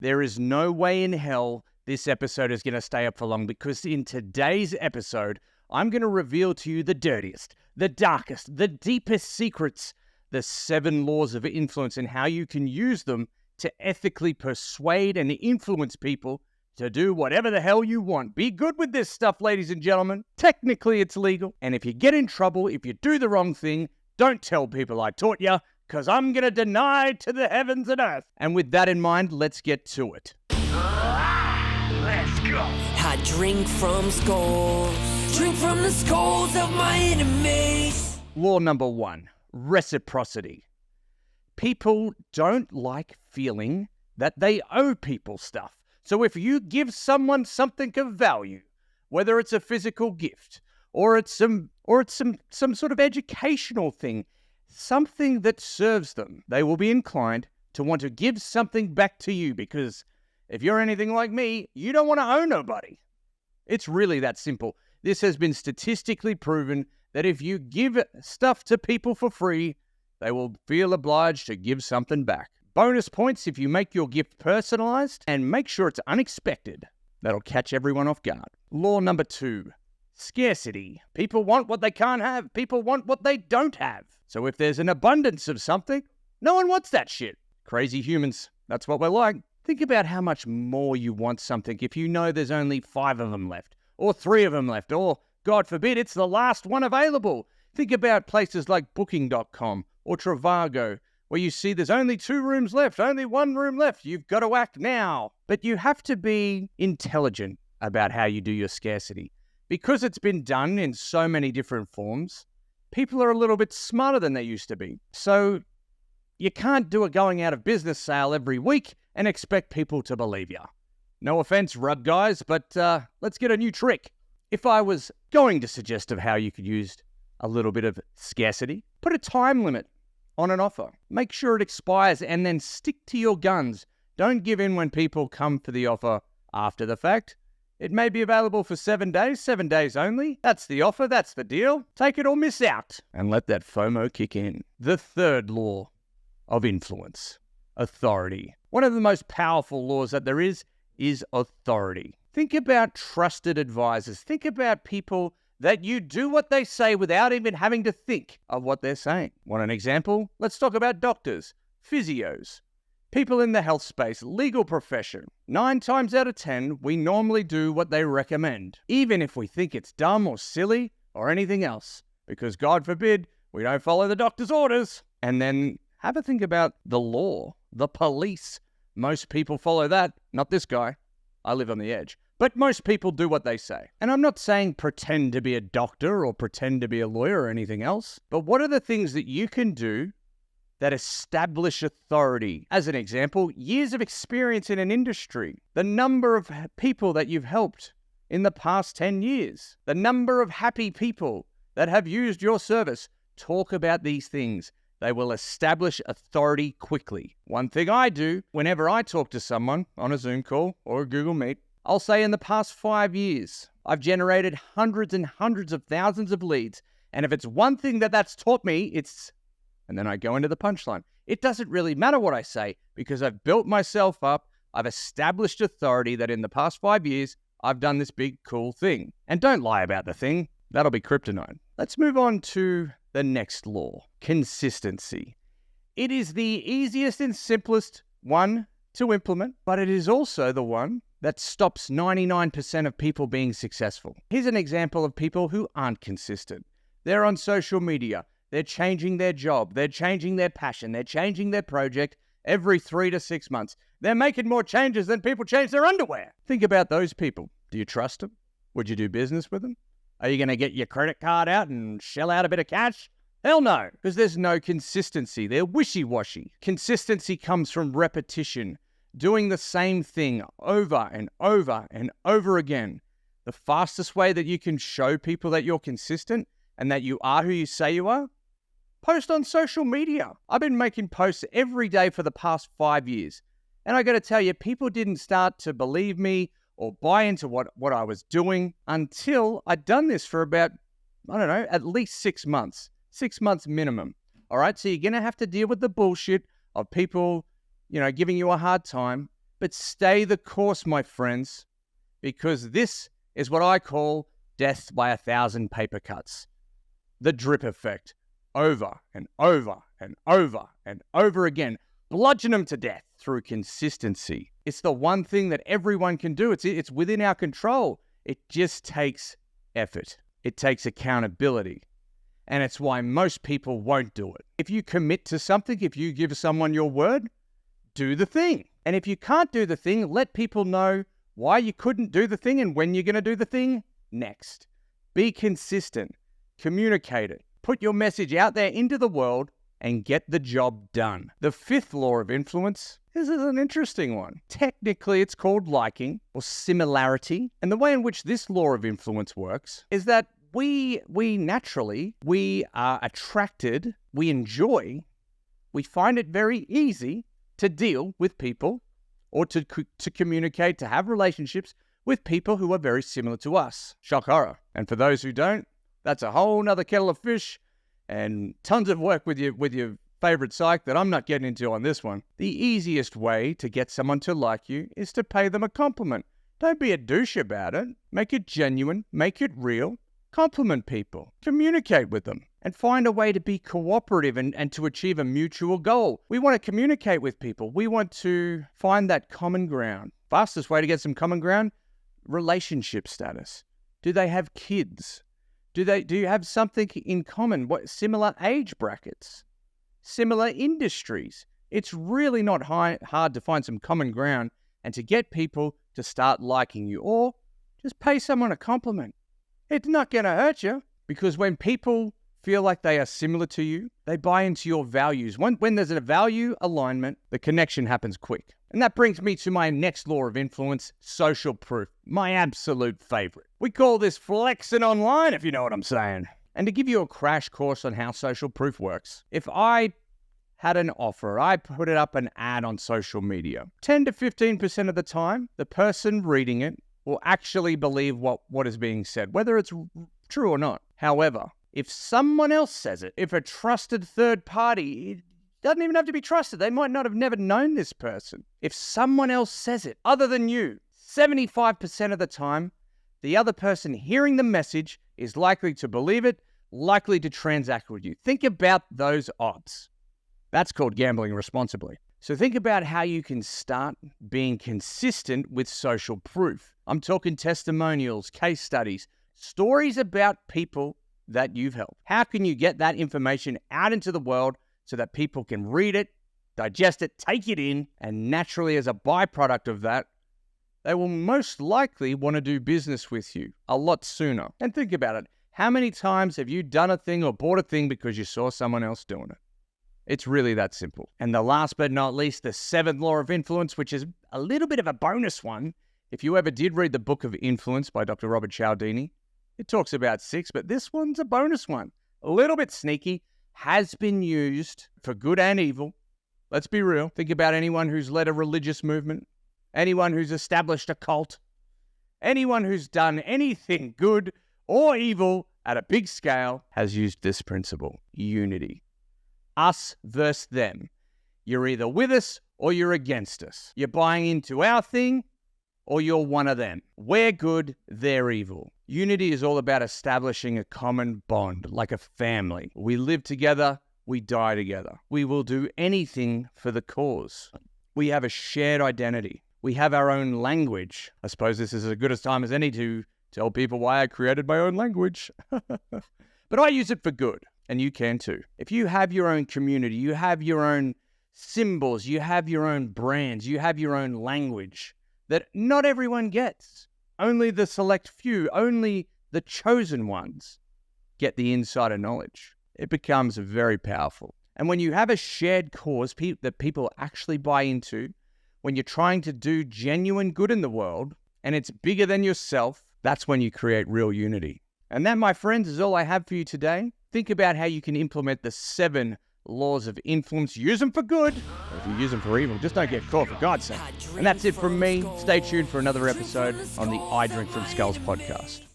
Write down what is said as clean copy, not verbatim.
There is no way in hell this episode is going to stay up for long, because in today's episode, I'm going to reveal to you the dirtiest, the darkest, the deepest secrets, the 7 laws of influence, and how you can use them to ethically persuade and influence people to do whatever the hell you want. Be good with this stuff, ladies and gentlemen. Technically, it's legal. And if you get in trouble, if you do the wrong thing, don't tell people I taught you, because I'm going to deny to the heavens and earth. And with that in mind, let's get to it. Let's go. I drink from skulls, drink from the skulls of my enemies. Law number 1, reciprocity. People don't like feeling that they owe people stuff. So if you give someone something of value, whether it's a physical gift or it's some sort of educational thing, something that serves them, they will be inclined to want to give something back to you, because if you're anything like me, you don't want to owe nobody. It's really that simple. This has been statistically proven that if you give stuff to people for free, they will feel obliged to give something back. Bonus points if you make your gift personalized, and make sure it's unexpected. That'll catch everyone off guard. Law number 2, scarcity. People want what they can't have. People want what they don't have. So if there's an abundance of something, no one wants that shit. Crazy humans. That's what we're like. Think about how much more you want something if you know there's only 5 of them left, or 3 of them left, or, God forbid, it's the last one available. Think about places like Booking.com or Trivago, where you see there's only 2 rooms left, only 1 room left. You've got to act now. But you have to be intelligent about how you do your scarcity. Because it's been done in so many different forms, people are a little bit smarter than they used to be. So you can't do a going out of business sale every week and expect people to believe you. No offense, rug guys, but let's get a new trick. If I was going to suggest of how you could use a little bit of scarcity, put a time limit on an offer. Make sure it expires and then stick to your guns. Don't give in when people come for the offer after the fact. It may be available for 7 days only. That's the offer, that's the deal. Take it or miss out. And let that FOMO kick in. The 3rd law of influence, authority. One of the most powerful laws that there is authority. Think about trusted advisors. Think about people that you do what they say without even having to think of what they're saying. Want an example? Let's talk about doctors, physios, people in the health space, legal profession. 9 times out of 10, we normally do what they recommend, even if we think it's dumb or silly or anything else, because God forbid we don't follow the doctor's orders. And then have a think about the law, the police. Most people follow that, not this guy. I live on the edge. But most people do what they say. And I'm not saying pretend to be a doctor or pretend to be a lawyer or anything else. But what are the things that you can do that establish authority? As an example, years of experience in an industry, the number of people that you've helped in the past 10 years, the number of happy people that have used your service. Talk about these things. They will establish authority quickly. One thing I do whenever I talk to someone on a Zoom call or a Google Meet, I'll say in the past 5 years, I've generated hundreds and hundreds of thousands of leads. And if it's one thing that's taught me, it's, and then I go into the punchline. It doesn't really matter what I say, because I've built myself up. I've established authority that in the past 5 years, I've done this big, cool thing. And don't lie about the thing. That'll be kryptonite. Let's move on to the next law, consistency. It is the easiest and simplest one to implement, but it is also the one that stops 99% of people being successful. Here's an example of people who aren't consistent. They're on social media. They're changing their job. They're changing their passion. They're changing their project every 3 to 6 months. They're making more changes than people change their underwear. Think about those people. Do you trust them? Would you do business with them? Are you going to get your credit card out and shell out a bit of cash? Hell no, because there's no consistency. They're wishy-washy. Consistency comes from repetition, doing the same thing over and over and over again. The fastest way that you can show people that you're consistent and that you are who you say you are, post on social media. I've been making posts every day for the past 5 years. And I got to tell you, people didn't start to believe me or buy into what I was doing until I'd done this for about, I don't know, at least 6 months. 6 months minimum. All right, so you're going to have to deal with the bullshit of people, giving you a hard time. But stay the course, my friends, because this is what I call death by 1,000 paper cuts. The drip effect. Over and over and over and over again. Bludgeon them to death through consistency. It's the one thing that everyone can do. It's within our control. It just takes effort. It takes accountability. And it's why most people won't do it. If you commit to something, if you give someone your word, do the thing. And if you can't do the thing, let people know why you couldn't do the thing and when you're going to do the thing next. Be consistent. Communicate it. Put your message out there into the world and get the job done. The fifth law of influence, this is an interesting one. Technically, it's called liking or similarity. And the way in which this law of influence works is that we naturally are attracted, we enjoy, we find it very easy to deal with people or to communicate, to have relationships with people who are very similar to us. Shock horror. And for those who don't, that's a whole nother kettle of fish and tons of work with your favorite psych that I'm not getting into on this one. The easiest way to get someone to like you is to pay them a compliment. Don't be a douche about it. Make it genuine. Make it real. Compliment people. Communicate with them. And find a way to be cooperative and to achieve a mutual goal. We want to communicate with people. We want to find that common ground. Fastest way to get some common ground? Relationship status. Do they have kids? Do you have something in common? What similar age brackets? Similar industries? It's really not hard to find some common ground and to get people to start liking you, or just pay someone a compliment. It's not going to hurt you, because when people feel like they are similar to you, they buy into your values. When there's a value alignment, the connection happens quick. And that brings me to my next law of influence, social proof, my absolute favorite. We call this flexing online, if you know what I'm saying. And to give you a crash course on how social proof works, if I had an offer, I put it up an ad on social media, 10 to 15% of the time, the person reading it will actually believe what is being said, whether it's true or not. However, if someone else says it, if a trusted third party, it doesn't even have to be trusted. They might not have never known this person. If someone else says it, other than you, 75% of the time, the other person hearing the message is likely to believe it, likely to transact with you. Think about those odds. That's called gambling responsibly. So think about how you can start being consistent with social proof. I'm talking testimonials, case studies, stories about people that you've helped. How can you get that information out into the world so that people can read it, digest it, take it in, and naturally as a byproduct of that, they will most likely want to do business with you a lot sooner. And think about it. How many times have you done a thing or bought a thing because you saw someone else doing it? It's really that simple. And the last but not least, the seventh law of influence, which is a little bit of a bonus one. If you ever did read the Book of Influence by Dr. Robert Cialdini, it talks about 6, but this one's a bonus one. A little bit sneaky, has been used for good and evil. Let's be real. Think about anyone who's led a religious movement, anyone who's established a cult, anyone who's done anything good or evil at a big scale has used this principle, unity. Us versus them. You're either with us or you're against us. You're buying into our thing or you're one of them. We're good, they're evil. Unity is all about establishing a common bond, like a family. We live together, we die together. We will do anything for the cause. We have a shared identity. We have our own language. I suppose this is as good a time as any to tell people why I created my own language. But I use it for good, and you can too. If you have your own community, you have your own symbols, you have your own brands, you have your own language that not everyone gets. Only the select few, only the chosen ones get the insider knowledge. It becomes very powerful. And when you have a shared cause that people actually buy into, when you're trying to do genuine good in the world, and it's bigger than yourself, that's when you create real unity. And that, my friends, is all I have for you today. Think about how you can implement the 7 laws of influence. Use them for good. Or if you use them for evil, just don't get caught, for God's sake. And that's it from me. Stay tuned for another episode on the I Drink From Skulls podcast.